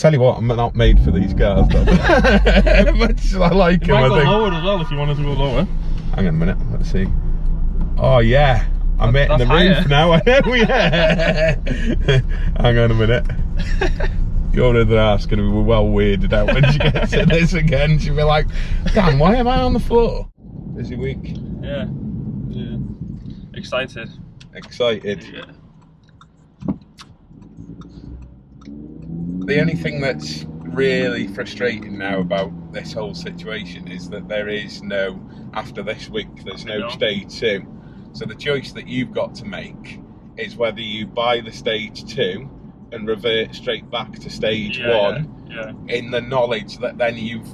tell you what, I'm not made for these cars though. Much as I like them, I think. Lower as well if you wanted to go lower. Hang on a minute, let's see. Oh yeah, I'm hitting the roof now. I know, yeah. Hang on a minute. Your other half's going to be well weirded out when she gets to this again. She'll be like, damn, why am I on the floor? Busy week. Yeah. Yeah. Excited. Excited. Yeah. The only thing that's really frustrating now about this whole situation is that there is no, after this week, there's no stage 2. So the choice that you've got to make is whether you buy the stage 2 and revert straight back to stage 1 in the knowledge that then you've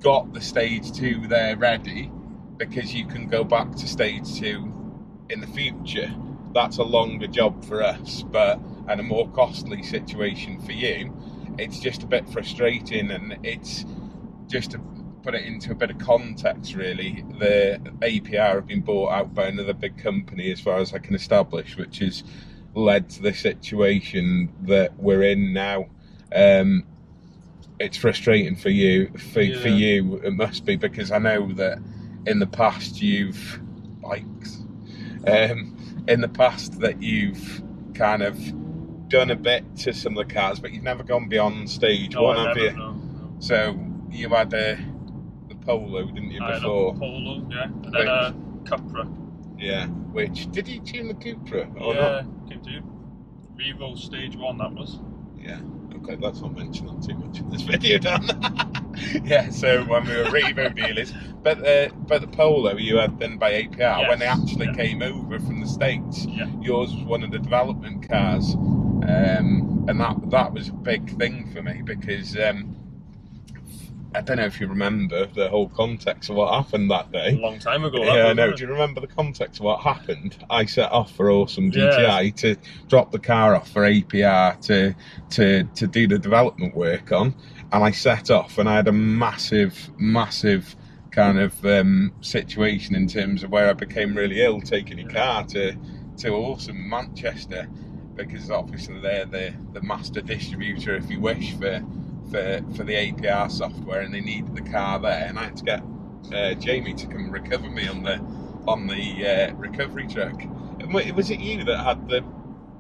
got the stage 2 there ready, because you can go back to stage 2 in the future. That's a longer job for us, and a more costly situation for you. It's just a bit frustrating, and it's just to put it into a bit of context really, the APR have been bought out by another big company as far as I can establish, which has led to the situation that we're in now. It's frustrating for you, for you it must be, because I know that in the past you've in the past that you've kind of done a bit to some of the cars, but you've never gone beyond stage 1, have you? No. So you had the Polo, didn't you, before? I had a Polo, yeah, and then a 𝗂𝗄𝗏. Yeah, which, did you tune the 𝗂𝗄𝗏 or not? Yeah, came to you. Revo stage 1, that was. Yeah, okay, let's not mention that too much in this video, Dan. Yeah, so when we were Revo dealers, but the Polo you had then by APR, when they actually came over from the States, yours was one of the development cars, and that was a big thing for me, because I don't know if you remember the whole context of what happened that day. A long time ago. Yeah, I know. Do you remember the context of what happened? I set off for Awesome GTI to drop the car off for APR to do the development work on, and I set off, and I had a massive kind of situation in terms of where I became really ill taking a car to Awesome Manchester, because obviously they're the master distributor, if you wish, for the APR software, and they needed the car there, and I had to get Jamie to come recover me on the recovery truck. And was it you that had the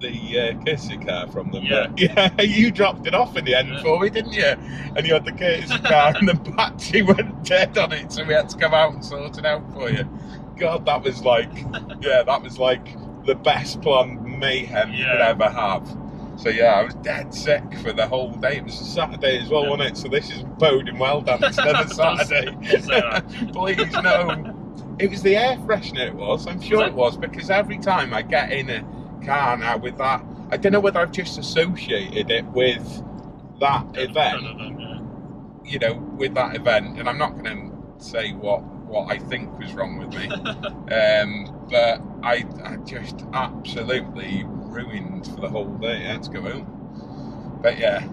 courtesy car from them? Yeah. Yeah, you dropped it off in the end for me, didn't you? And you had the courtesy car, and the battery went dead on it, so we had to come out and sort it out for you. God, that was like, that was like the best planned mayhem you could ever have. So yeah, I was dead sick for the whole day. It was a Saturday as well, wasn't it? So this is boding well, Dan. It's another Saturday. Please, no. It was the air freshener, it was. I'm sure it was, because every time I get in a car now with that, I don't know whether I've just associated it with that event, you know, with that event, and I'm not going to say what I think was wrong with me, but I just absolutely ruined for the whole day. I had to go home. But yeah.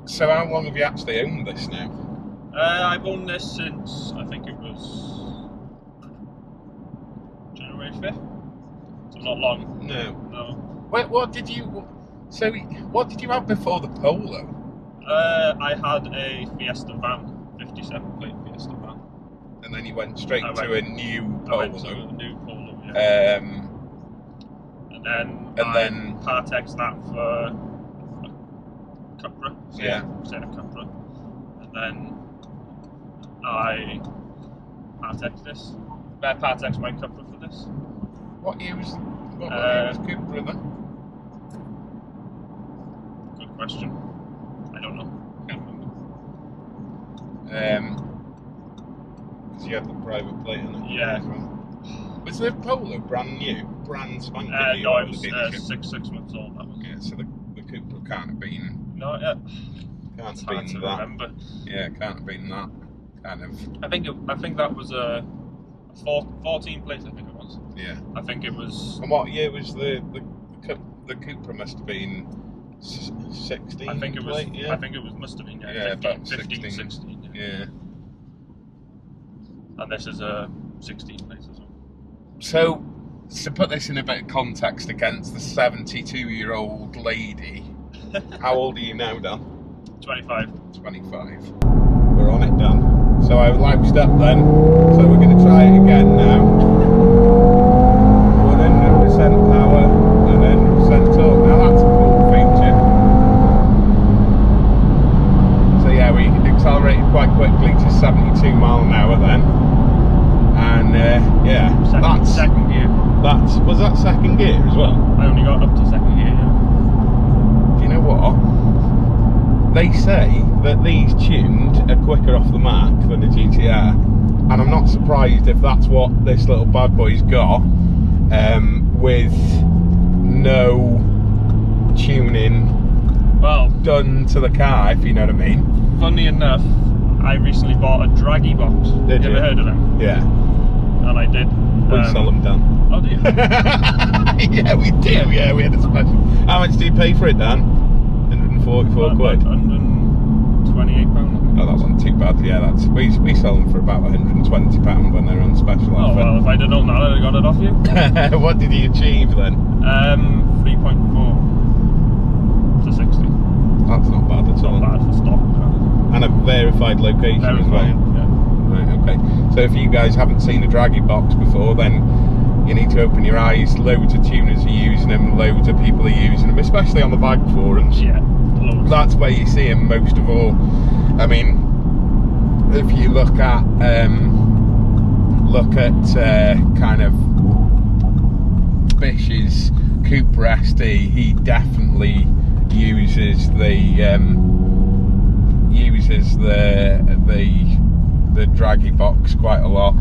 So how long have you actually owned this now? I've owned this since, I think it was January 5th. So not long. No. Wait, what did you have before the Polo? I had a Fiesta van, 57 plate Fiesta van. And then you went straight to a new Polo. I went to a new Polo, yeah. And then Partex that for 𝗂𝗏𝗏. So yeah, say a 𝗂𝗏𝗏. And then I Partex this. Partex my 𝗂𝗏𝗏 for this. What year was 𝗂𝗏𝗏 then? Good question. I don't know. Can't remember. Because you had the private plate on it. Yeah. Was the Polo brand new? Brand spanking new? No, it was 6 months old. That was. Yeah, so the 𝗂𝗏𝗏 can't have been. No, yeah. Can't have been that. Remember. Yeah, can't have been that kind of. I think that was a 14 plate. I think it was. Yeah. I think it was. And what year was the 𝗂𝗏𝗏? Must have been 16. I think it was. Plate, yeah? I think it must have been 15, 16. Yeah. And this is a 16 plate as well. So, to put this in a bit of context against the 72-year-old lady How old are you now, Dan? 25. 25. We're on it, Dan. So I loused up then. So we're going to try it again now. 100% power and 100% torque. Now that's a cool feature. So yeah, we accelerated quite quickly to 72 mile an hour then. And yeah, second gear. Was that second gear as well? I only got up to second gear, yeah. Do you know what? They say that these tuned are quicker off the mark than the GTR, and I'm not surprised if that's what this little bad boy's got, with no tuning done to the car, if you know what I mean. Funny enough, I recently bought a draggy box. Did you? Ever heard of them? Yeah. And I did. We sell them, Dan. Oh, do you? Yeah, we do. Yeah, we had a special. How much do you pay for it, Dan? 144 quid. £128. Oh, that wasn't too bad. Yeah, we sell them for about £120 when they're on special offer. Oh well, if I'd have known that, I'd have got it off you. What did you achieve then? 3.4 to 60. That's not bad at all. Not bad for stock. And a verified location as well. Yeah. Right, okay. So if you guys haven't seen a draggy box before, then you need to open your eyes. Loads of tuners are using them, loads of people are using them, especially on the bike forums. Yeah, loads. That's where you see them most of all. I mean, if you look at kind of Bish's Cooper SD, he definitely uses the draggy box quite a lot.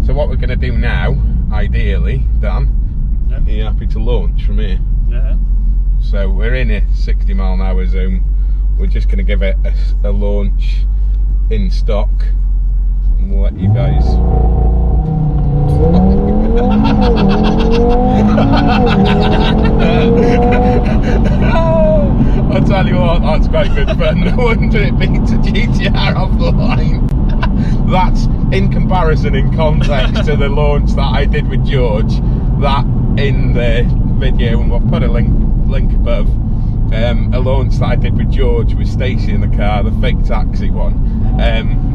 So what we're going to do now, ideally, Dan, are you happy to launch from here? Yeah. So we're in a 60 mile an hour zone. We're just going to give it a launch in stock, and we'll let you guys. I'll tell you what, that's quite good fun. No wonder it beats a GTR off the line. That's in comparison, in context to the launch that I did with George. That in the video, and we'll put a link above. A launch that I did with George with Stacey in the car, the fake taxi one.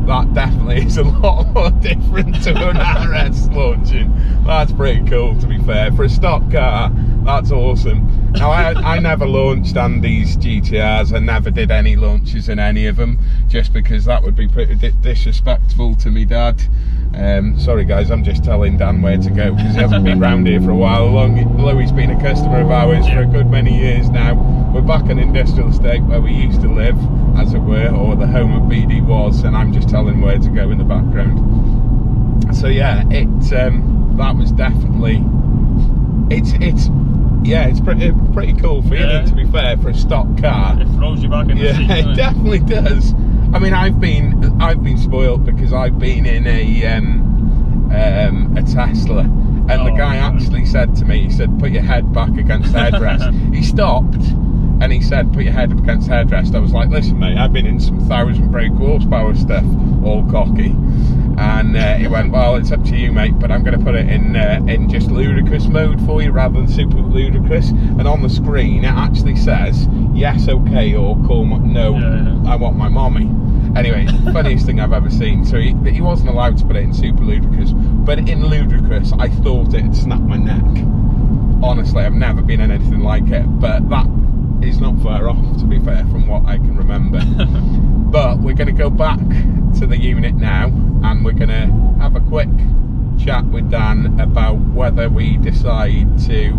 That definitely is a lot more different to an RS launching. That's pretty cool, to be fair. For a stock car, that's awesome. Now, I never launched Andy's GTRs. I never did any launches in any of them, just because that would be pretty disrespectful to me dad. Sorry guys, I'm just telling Dan where to go, because he hasn't been round here for a while. Although he's been a customer of ours for a good many years now. We're back on Industrial Estate where we used to live, as it were, or the home of BD was, and I'm just telling him where to go in the background. So yeah, that was definitely, it's pretty cool feeling, to be fair, for a stock car. It throws you back in the seat. It definitely does. I mean, I've been spoiled because I've been in a Tesla, and the guy actually said to me, he said, put your head back against the headrest. He stopped and he said, put your head up against the headrest. I was like, listen mate, I've been in some 1,000 brake horsepower stuff, all cocky. And he went, well, it's up to you mate, but I'm going to put it in just ludicrous mode for you rather than super ludicrous. And on the screen it actually says yes, okay, or call no, I want my mommy. Anyway, funniest thing I've ever seen. So he wasn't allowed to put it in super ludicrous, but in ludicrous I thought it'd snap my neck. Honestly, I've never been in anything like it, but that is not far off, to be fair, from what I can remember. But we're going to go back to the unit now, and we're going to have a quick chat with Dan about whether we decide to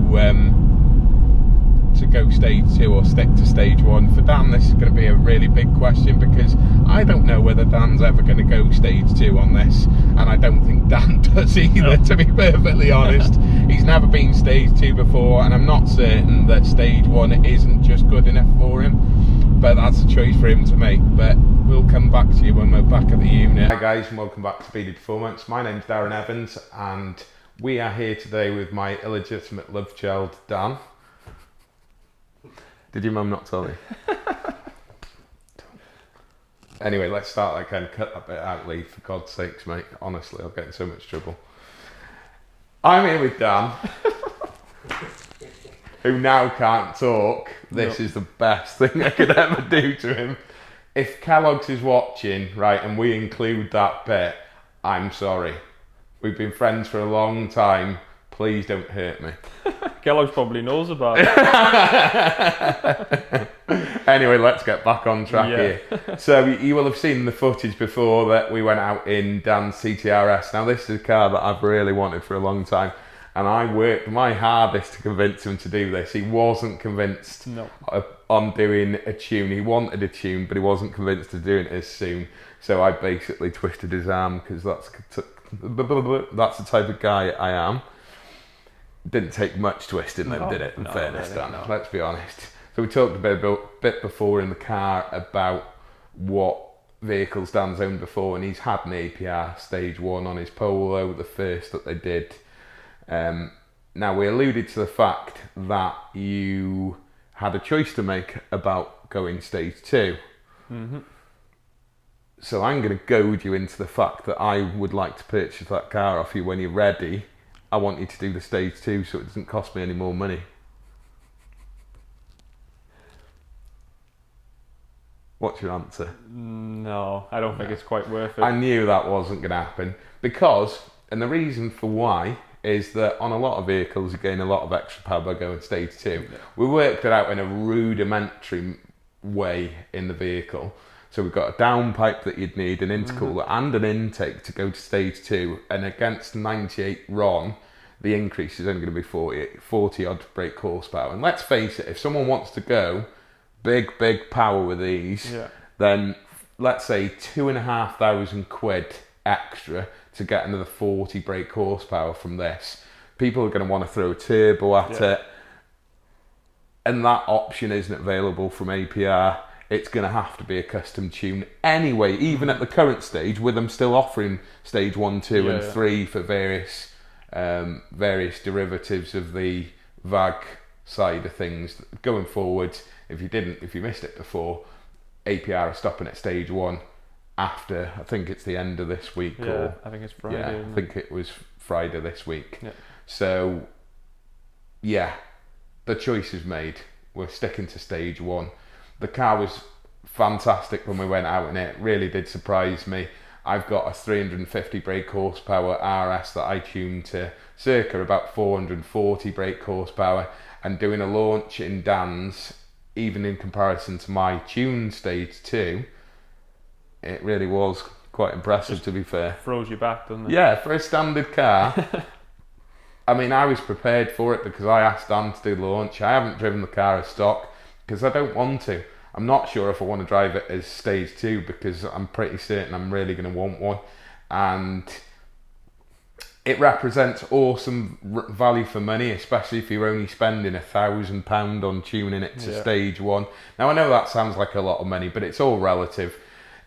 go stage 2 or stick to stage 1. For Dan, this is going to be a really big question, because I don't know whether Dan's ever going to go stage 2 on this, and I don't think Dan does either, to be perfectly honest. He's never been stage 2 before, and I'm not certain that stage 1 isn't just good enough for him, but that's a choice for him to make. But we'll come back to you when we're back at the unit. Hi guys, and welcome back to BD Performance. My name's Darren Evans, and we are here today with my illegitimate love child, Dan. Did your mum not tell you? Anyway, let's start again. Cut that bit out, Lee, for God's sakes, mate. Honestly, I'll get in so much trouble. I'm here with Dan. who now can't talk, this is the best thing I could ever do to him. If Kellogg's is watching, right, and we include that bit, I'm sorry. We've been friends for a long time. Please don't hurt me. Kellogg's probably knows about it. Anyway, let's get back on track here. So you will have seen the footage before that we went out in Dan's TTRS. Now this is a car that I've really wanted for a long time, and I worked my hardest to convince him to do this. He wasn't convinced on doing a tune. He wanted a tune, but he wasn't convinced to doing it as soon. So I basically twisted his arm, because that's the type of guy I am. Didn't take much twisting though, did it? In fairness, Dan, let's be honest. So we talked a bit before in the car about what vehicles Dan's owned before, and he's had an APR Stage 1 on his Polo, the first that they did. Now we alluded to the fact that you had a choice to make about going Stage 2. So I'm going to goad you into the fact that I would like to purchase that car off you when you're ready. I want you to do the Stage 2 so it doesn't cost me any more money. What's your answer? No, I don't think it's quite worth it. I knew that wasn't going to happen because, and the reason for why is that on a lot of vehicles you gain a lot of extra power by going Stage 2. We worked it out in a rudimentary way in the vehicle. So we've got a downpipe that you'd need, an intercooler and an intake to go to Stage 2, and against 98 RON, the increase is only going to be 40 odd brake horsepower. And let's face it, if someone wants to go big power with these, then let's say £2,500 extra to get another 40 brake horsepower from this. People are going to want to throw a turbo at it, and that option isn't available from APR. It's going to have to be a custom tune anyway, even at the current stage, with them still offering Stage 1, 2 and 3 for various derivatives of the VAG side of things. Going forward, if you missed it before, APR are stopping at Stage 1 after, I think it's the end of this week. Or I think it's Friday. Yeah, I think it was Friday this week. So, yeah, the choice is made. We're sticking to Stage 1. The car was fantastic when we went out in it. Really did surprise me. I've got a 350 brake horsepower RS that I tuned to circa about 440 brake horsepower, and doing a launch in Dan's, even in comparison to my tuned Stage 2, it really was quite impressive. Just to be fair. Throws you back, doesn't it? Yeah, for a standard car. I mean, I was prepared for it because I asked Dan to do the launch. I haven't driven the car as stock because I don't want to. I'm not sure if I want to drive it as Stage 2 because I'm pretty certain I'm really going to want one. And it represents awesome value for money, especially if you're only spending £1,000 on tuning it to Stage 1. Now, I know that sounds like a lot of money, but it's all relative.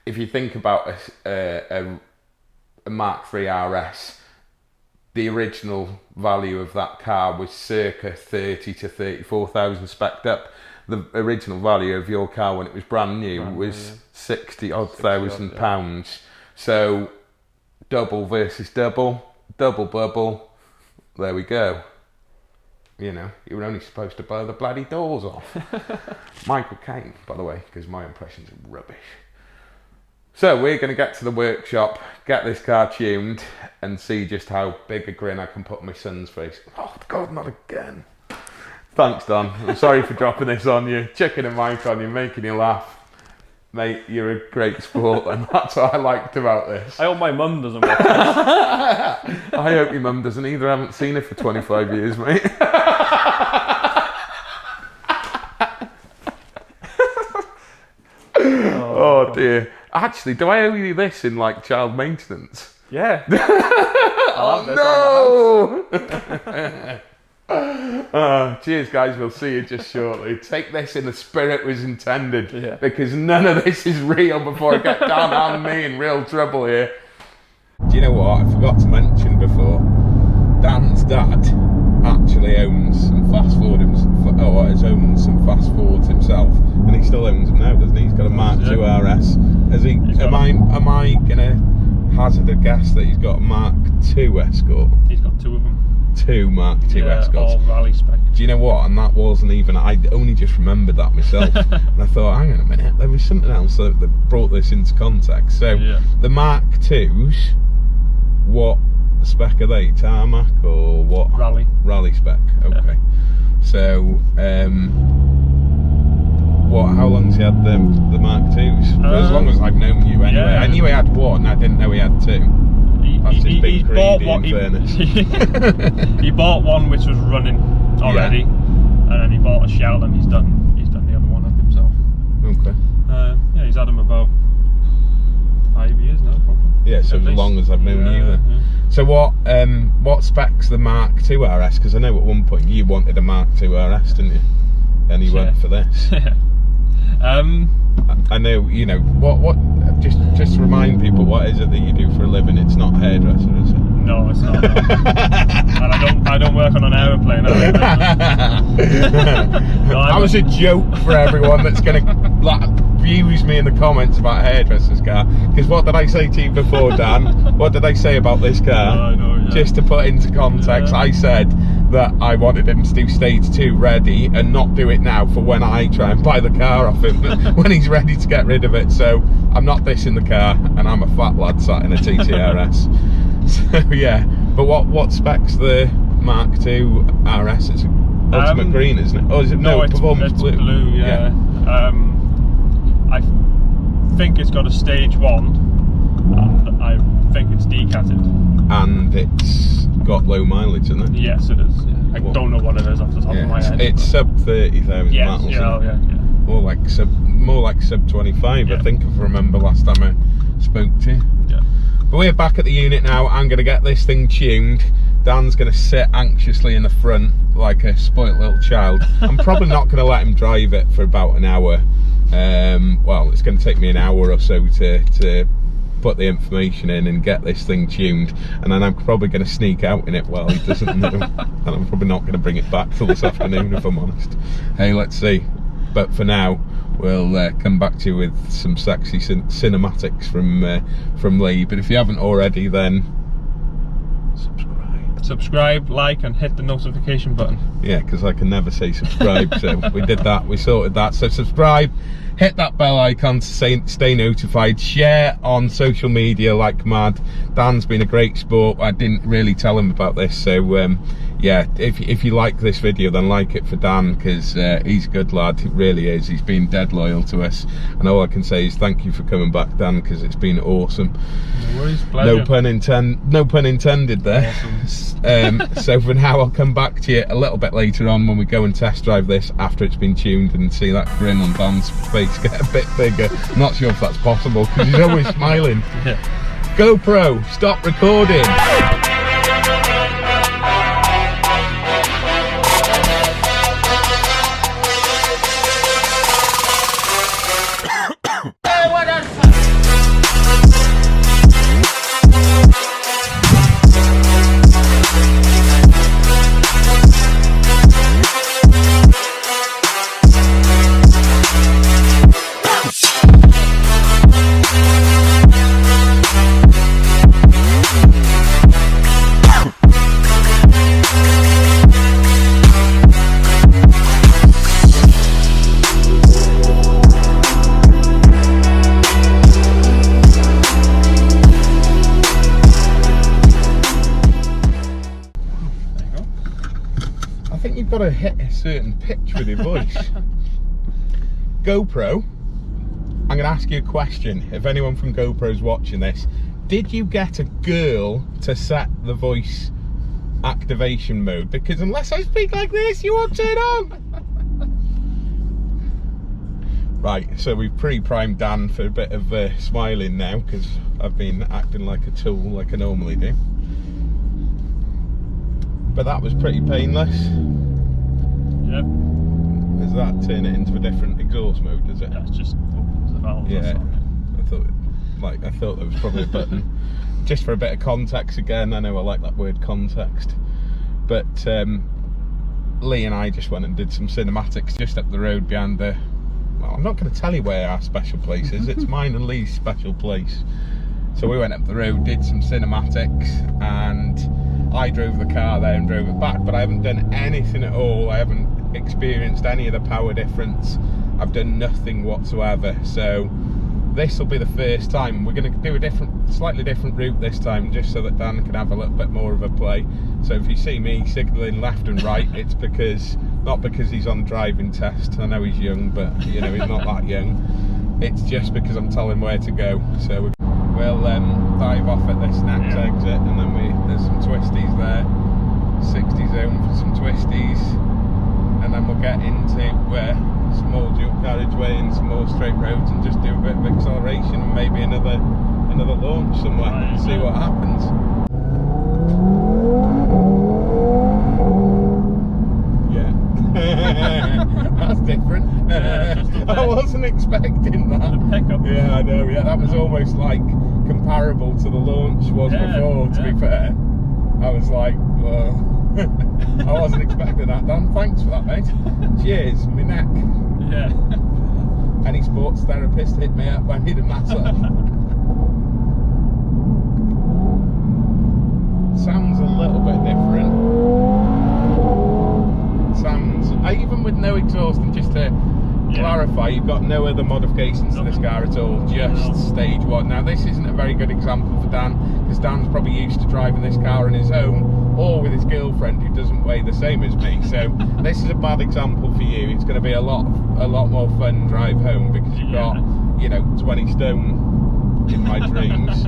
If you think about a Mark III RS, the original value of that car was circa 30 to 34,000 spec'd up. The original value of your car when it was brand new was 60 odd thousand pounds. So double versus double, double bubble. There we go. You know, you were only supposed to blow the bloody doors off. Michael Caine, by the way, because my impressions are rubbish. So we're going to get to the workshop, get this car tuned, and see just how big a grin I can put on my son's face. Oh God, not again. Thanks, Don. I'm sorry for dropping this on you, chucking a mic on you, making you laugh. Mate, you're a great sport, and that's what I liked about this. I hope my mum doesn't watch this. I hope your mum doesn't either. I haven't seen her for 25 years, mate. Oh dear. Actually, do I owe you this in like child maintenance? Yeah. Oh no! Cheers guys, we'll see you just shortly. Take this in the spirit was intended, because none of this is real before I get down on me in real trouble here. Do you know what I forgot to mention before? Dan's dad actually owns some fast forwards, has owned some fast forwards himself, and he still owns them now, doesn't he? He's got a Mark II RS. Has he? Am I gonna hazard a guess that he's got a Mark II Escort? He's got two of them. 2 Mark II Escorts. All rally spec. Do you know what? And that wasn't even, I only just remembered that myself. And I thought, hang on a minute, there was something else that brought this into context. So the Mark IIs, what spec are they? Tarmac or what? Rally. Rally spec, okay. Yeah. So, how long's he had the Mark IIs? For as long as I've known you anyway. Yeah. I knew he had 1, I didn't know he had 2. He bought one. He bought one which was running already, and then he bought a shell, and he's done the other one up himself. Okay. Yeah, he's had them about 5 years now, probably. Yeah, so as long as I've known you then. Yeah. So what specs the Mark II RS? Because I know at one point you wanted a Mark II RS, didn't you? And you went for this. I know, you know, what just to remind people, what is it that you do for a living? It's not hairdresser, is it? No, it's not. And I don't work on an aeroplane. That was a joke for everyone that's going to abuse me in the comments about a hairdresser's car. Because what did I say to you before, Dan? What did I say about this car? Just to put into context, I said that I wanted him to do stage 2 ready and not do it now for when I try and buy the car off him when he's ready to get rid of it. So I'm not dissing the car, and I'm a fat lad sat in a TTRS. So yeah, but what specs the Mark II RS? It's ultimate green, isn't it? Oh, is it? No, it's performance blue. Yeah. I think it's got a stage 1, and I think it's decatted. And it's got low mileage, isn't it? Yes, it is. Yeah. I don't know what it is off the top of my head. It's sub 30,000 miles. Yeah. More like sub 25. I think, if I remember last time I spoke to you. Yeah. But we're back at the unit now. I'm going to get this thing tuned. Dan's going to sit anxiously in the front like a spoilt little child. I'm probably not going to let him drive it for about an hour. Well, it's going to take me an hour or so to put the information in and get this thing tuned, and then I'm probably going to sneak out in it while he doesn't know, and I'm probably not going to bring it back till this afternoon, if I'm honest. Hey, let's see. But for now, we'll come back to you with some sexy cinematics from Lee. But if you haven't already, then subscribe, like, and hit the notification button. Yeah, because I can never say subscribe. So we did that, we sorted that. So subscribe, hit that bell icon to stay notified, share on social media like mad. Dan's been a great sport. I didn't really tell him about this, so yeah, if you like this video, then like it for Dan, because he's a good lad. He really is. He's been dead loyal to us, and all I can say is thank you for coming back, Dan, because it's been awesome. No worries, pleasure. No pun intended there. Awesome. So for now, I'll come back to you a little bit later on when we go and test drive this after it's been tuned, and see that grin on Dan's face get a bit bigger. I'm not sure if that's possible, because he's always smiling. Yeah. GoPro, stop recording. You've got to hit a certain pitch with your voice. GoPro, I'm going to ask you a question. If anyone from GoPro's watching this, did you get a girl to set the voice activation mode? Because unless I speak like this, you won't turn on. Right, so we've pre-primed Dan for a bit of smiling now, because I've been acting like a tool like I normally do. But that was pretty painless. Yep. Does that turn it into a different exhaust mode, does it? Yeah, it's just opens the valve. Yeah, I thought there was probably a button. Just for a bit of context again, I know I like that word context, but Lee and I just went and did some cinematics just up the road behind the, well, I'm not going to tell you where our special place is, it's mine and Lee's special place. So we went up the road, did some cinematics, and I drove the car there and drove it back, but I haven't done anything at all. I haven't experienced any of the power difference. I've done nothing whatsoever. So this will be the first time. We're going to do a slightly different route this time, just so that Dan can have a little bit more of a play. So if you see me signalling left and right, it's not because he's on driving test. I know he's young, but you know, he's not that young. It's just because I'm telling him where to go. So we'll dive off at this next exit, and then there's some twisties there, 60 zone for some twisties, and then we'll get into some more dual carriageway and some more straight roads, and just do a bit of acceleration and maybe another launch somewhere and see what happens. Yeah. That's different. I wasn't expecting that. The pickup. Yeah, I know. Yeah, that was almost like comparable to the launch was before. To be fair, I was like, whoa. I wasn't expecting that, Dan. Thanks for that, mate. Cheers, my neck. Yeah. Any sports therapist hit me up. I need a massage. Sounds a little bit different. Even with no exhaust, and just to clarify, you've got no other modifications to this car at all, just stage one. Now this isn't a very good example for Dan, because Dan's probably used to driving this car on his own or with his girlfriend, who doesn't weigh the same as me. So this is a bad example for you. It's going to be a lot more fun drive home, because you've got, you know, 20 stone in my dreams,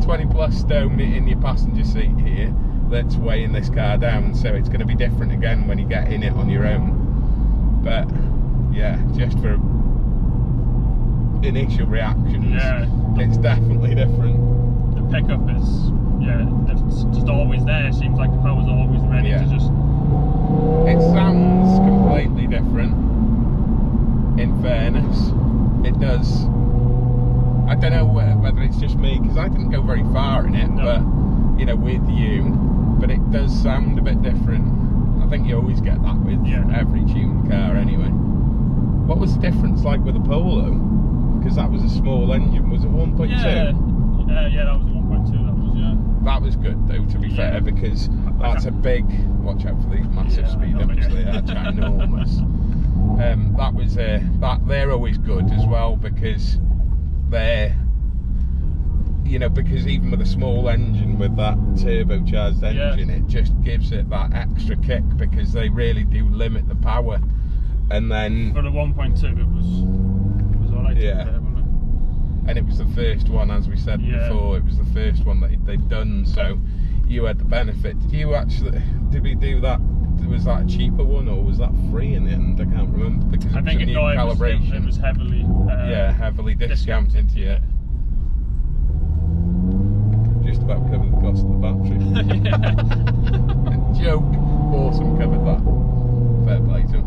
20 plus stone in your passenger seat here that's weighing this car down. So it's going to be different again when you get in it on your own. But yeah, just for initial reactions, it's definitely different. The pickup is, it's just always there. It seems like the power's always ready to just... It sounds completely different, in fairness. It does. I don't know whether it's just me, because I didn't go very far in it, but, you know, with you, but it does sound a bit different. I think you always get that with every tuned car anyway. What was the difference like with the Polo? Because that was a small engine. Was it 1.2? Yeah, that was a 1.2. That was good though, to be fair, because that's a big. Watch out for these massive speed ups. They are ginormous. That was they're always good as well, because they're, you know, because even with a small engine, with that turbocharged engine, it just gives it that extra kick, because they really do limit the power. And then for the 1.2, it was alright. And it was the first one, as we said before. It was the first one that they'd done, so you had the benefit. Did we do that? Was that a cheaper one, or was that free in the end? I can't remember, because it was a new calibration. It was heavily heavily discounted. Just about covered the cost of the battery. Joke. Awesome, covered that. Fair play to him.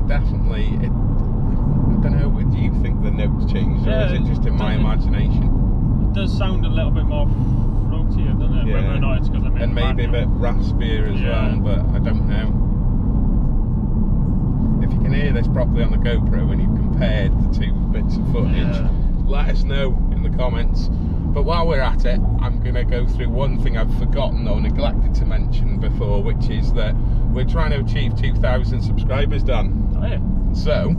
Definitely, I don't know, do you think the notes changed, or is it just in my imagination? It does sound a little bit more throatier, doesn't it? Whether or not it's because I'm in and maybe a bit raspier as well, but I don't know. If you can hear this properly on the GoPro and you've compared the two bits of footage, let us know in the comments. But while we're at it, I'm going to go through one thing I've forgotten or neglected to mention before, which is that we're trying to achieve 2,000 subscribers, Dan. So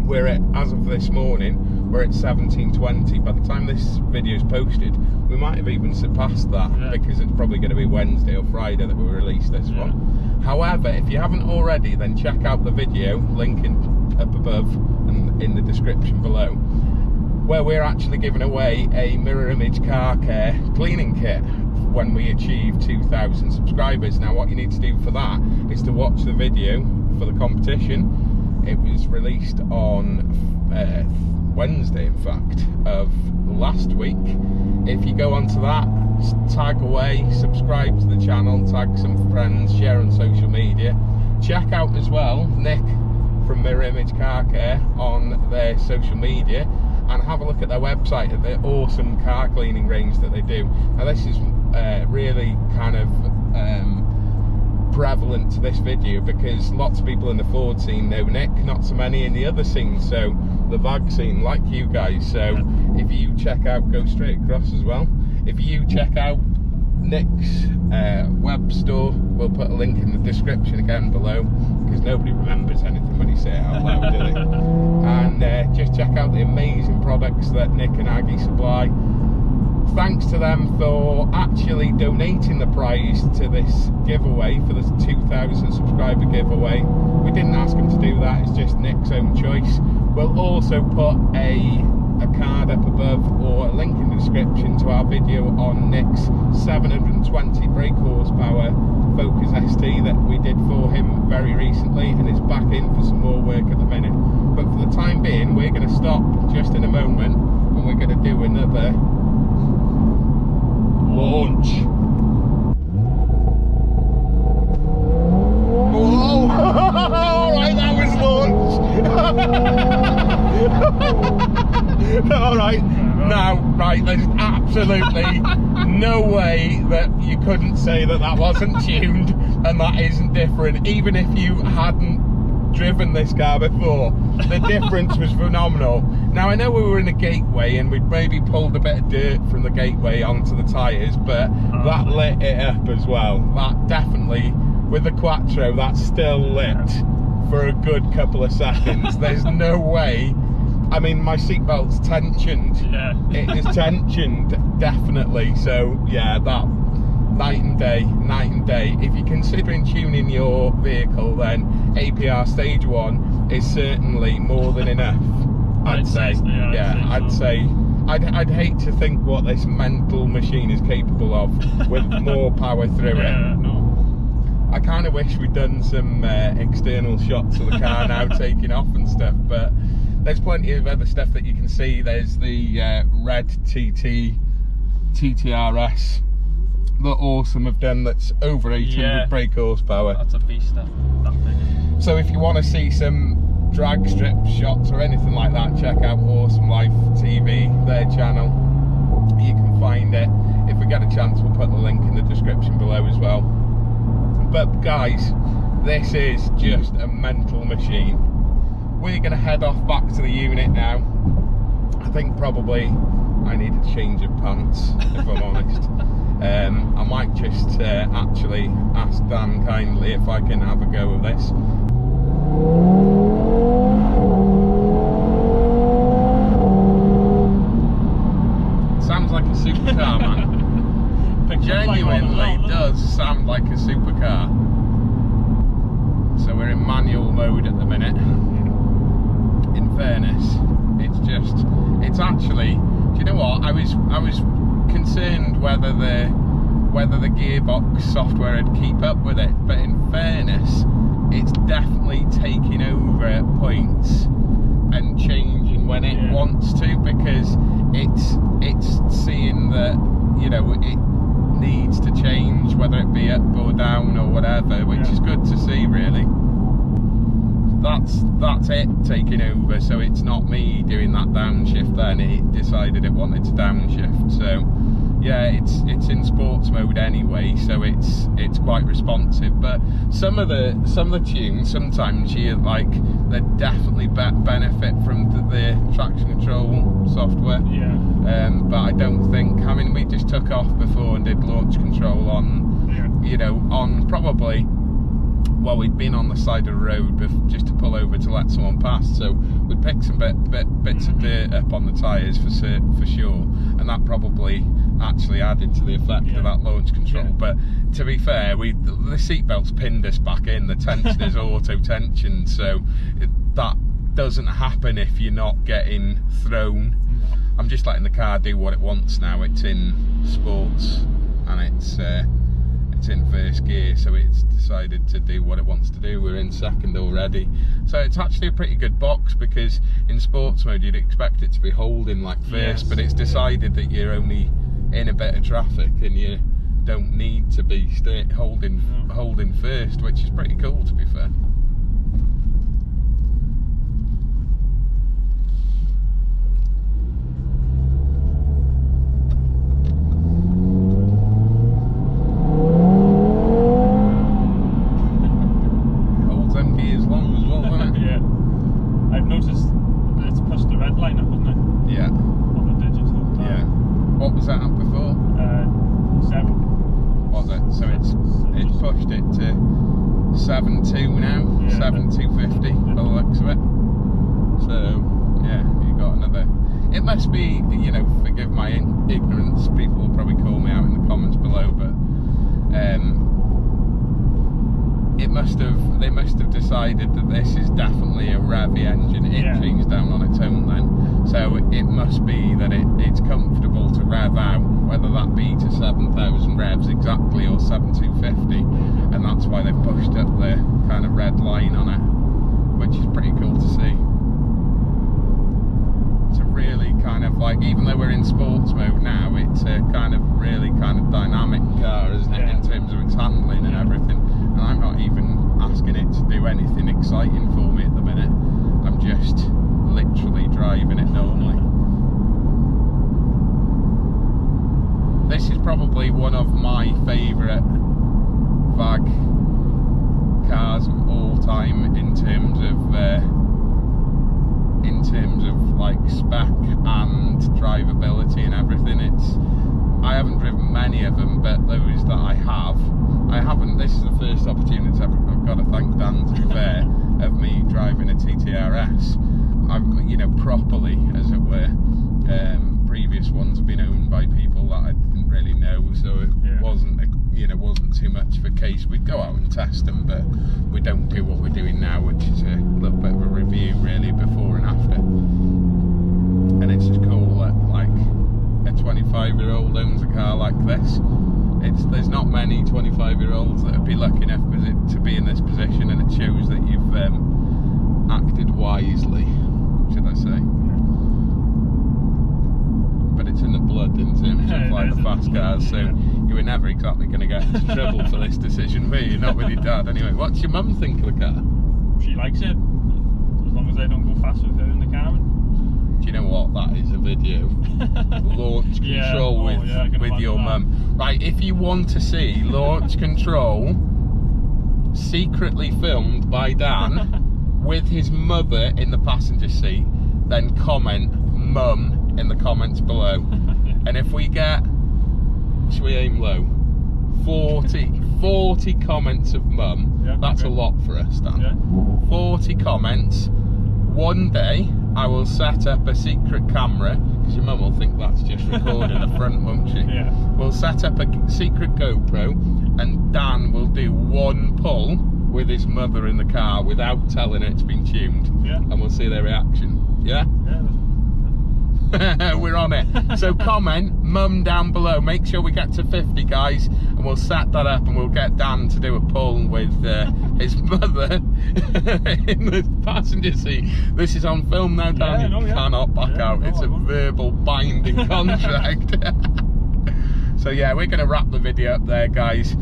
we're at, as of this morning, we're at 1720. By the time this video is posted, we might have even surpassed that, because it's probably going to be Wednesday or Friday that we release this one. However, if you haven't already, then check out the video, link up above and in the description below, where we're actually giving away a mirror image car care cleaning kit when we achieve 2,000 subscribers. Now what you need to do for that is to watch the video for the competition. It was released on Wednesday, in fact, of last week. If you go onto that, tag away, subscribe to the channel, tag some friends, share on social media. Check out as well Nick from Mirror Image Car Care on their social media, and have a look at their website, at their awesome car cleaning range that they do. Now this is really kind of prevalent to this video because lots of people in the Ford scene know Nick, not so many in the other scene, so the VAG scene, like you guys. So if you check out, go straight across as well, if you check out Nick's web store, we'll put a link in the description again below, because nobody remembers anything when you say it out loud, do they? And just check out the amazing products that Nick and Aggie supply. Thanks to them for actually donating the prize to this giveaway, for the 2,000 subscriber giveaway. We didn't ask them to do that, it's just Nick's own choice. We'll also put a card up above or a link in the description to our video on Nick's 720 brake horsepower Focus ST that we did for him very recently, and is back in for some more work at the minute. But for the time being, we're going to stop just in a moment and we're going to do another launch. Whoa! Alright, that was launched! Alright, now, right, there's absolutely no way that you couldn't say that that wasn't tuned and that isn't different, even if you hadn't driven this car before. The difference was phenomenal. Now, I know we were in a gateway and we'd maybe pulled a bit of dirt from the gateway onto the tyres, but that lit it up as well. That definitely, with the Quattro, that's still lit for a good couple of seconds. There's no way. I mean, my seatbelt's tensioned. Yeah. It is tensioned, definitely. So yeah, that night and day, night and day. If you're considering tuning your vehicle, then APR stage 1 is certainly more than enough. I'd say. I'd hate to think what this mental machine is capable of with more power through it. No. I kind of wish we'd done some external shots of the car now taking off and stuff, but there's plenty of other stuff that you can see. There's the red TTRS that Awesome have done, that's over 800 brake horsepower. That's a beast, that thing. So if you want to see some drag strip shots or anything like that, check out Awesome Life TV, their channel. You can find it. If we get a chance, we'll put the link in the description below as well. But guys, this is just a mental machine. We're going to head off back to the unit now. I think probably I need a change of pants, if I'm honest. I might just actually ask Dan kindly if I can have a go of this. Sounds like a supercar, man. Genuinely does sound like a supercar. So we're in manual mode at the minute. In fairness, it's actually, do you know what, I was concerned whether the gearbox software would keep up with it, but in fairness, it's definitely taking over at points and changing when it wants to, because it's seeing that, you know, it needs to change, whether it be up or down or whatever, which is good to see, really. That's it taking over, so it's not me doing that downshift then, it decided it wanted to downshift. So yeah, it's in sports mode anyway, so it's quite responsive. But some of the tunes, sometimes you like, they definitely benefit from the traction control software. But I don't think, I mean, we just took off before and did launch control on, you know, on probably, well, we'd been on the side of the road just to pull over to let someone pass, so we'd picked some bits of dirt up on the tyres for sure, and that probably actually added to the effect of that launch control. But to be fair, the seatbelt's pinned us back in, the tension is auto tension, so that doesn't happen if you're not getting thrown. I'm just letting the car do what it wants now. It's in sports and it's in first gear, so it's decided to do what it wants to do. We're in second already, so it's actually a pretty good box, because in sports mode you'd expect it to be holding like first, but it's decided that you're only in a bit of traffic and you don't need to be holding first, which is pretty cool, to be fair. 7.2 now, 7.250 by the looks of it. So yeah, you got another. It must be, you know, forgive my ignorance, people will probably call me out in the comments below, but they must have decided that this is definitely a revy engine. It changed down on its own then, so it must be that it's comfortable to rev out, whether that be to 7,000 revs exactly or 7,250, and that's why they've pushed up the kind of red line on it, which is pretty cool to see. It's a really kind of like, even though we're in sports mode now, it's a kind of really kind of dynamic car, isn't it, in terms of its handling and everything. And I'm not even asking it to do anything exciting for me at the minute. I'm just literally driving it normally. This is probably one of my favourite VAG cars of all time in terms of like spec and drivability and everything. I haven't driven many of them, but those that I haven't. This is the first opportunity I've got to thank Dan, to be fair, of me driving a TTRS. You know, properly, as it were. Previous ones have been owned by people that I didn't really know, so it wasn't too much of a case. We'd go out and test them, but we don't do what we're doing now, which is a little bit of a review, really, before and after. And it's just cool that like a 25-year-old owns a car like this. There's not many 25-year-olds that would be lucky enough to be in this position, and it shows that you've acted wisely, should I say. But it's in the blood in terms of like the fast cars, so you were never exactly going to get into trouble for this decision, were you? Not with your dad anyway. What's your mum think of the car? She likes it, as long as I don't go fast with her in the car. Do you know what? That is a video. Launch control with your mum. Right, if you want to see launch control secretly filmed by Dan with his mother in the passenger seat, then comment mum in the comments below. And if we get, should we aim low, 40 comments of mum, that's a lot for us, Dan. 40 comments. One day I will set up a secret camera, because your mum will think that's just recording the front, won't she? We'll set up a secret GoPro, and Dan will do one pull with his mother in the car without telling her it's been tuned, and we'll see their reaction. We're on it. So comment mum down below. Make sure we get to 50, guys, and we'll set that up, and we'll get Dan to do a pull with his mother in the passenger seat. This is on film now, Dan. You cannot back out. It's a verbal binding contract. So yeah, we're going to wrap the video up there, guys.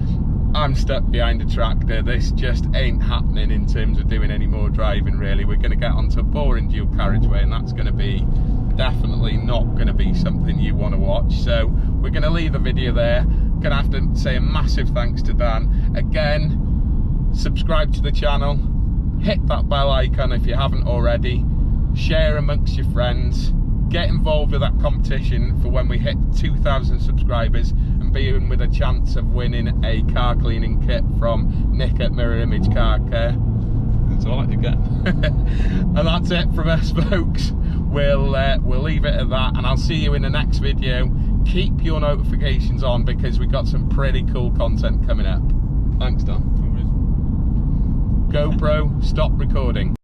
I'm stuck behind a tractor. This just ain't happening in terms of doing any more driving, really. We're going to get onto a boring dual carriageway, and that's going to be definitely not going to be something you want to watch. So we're going to leave the video there. Going to have to say a massive thanks to Dan. Again, subscribe to the channel, hit that bell icon if you haven't already, share amongst your friends, get involved with that competition for when we hit 2,000 subscribers, and be in with a chance of winning a car cleaning kit from Nick at Mirror Image Car Care. That's all I can get. And that's it from us, folks. We'll leave it at that, and I'll see you in the next video. Keep your notifications on, because we've got some pretty cool content coming up. Thanks, Don. GoPro, stop recording.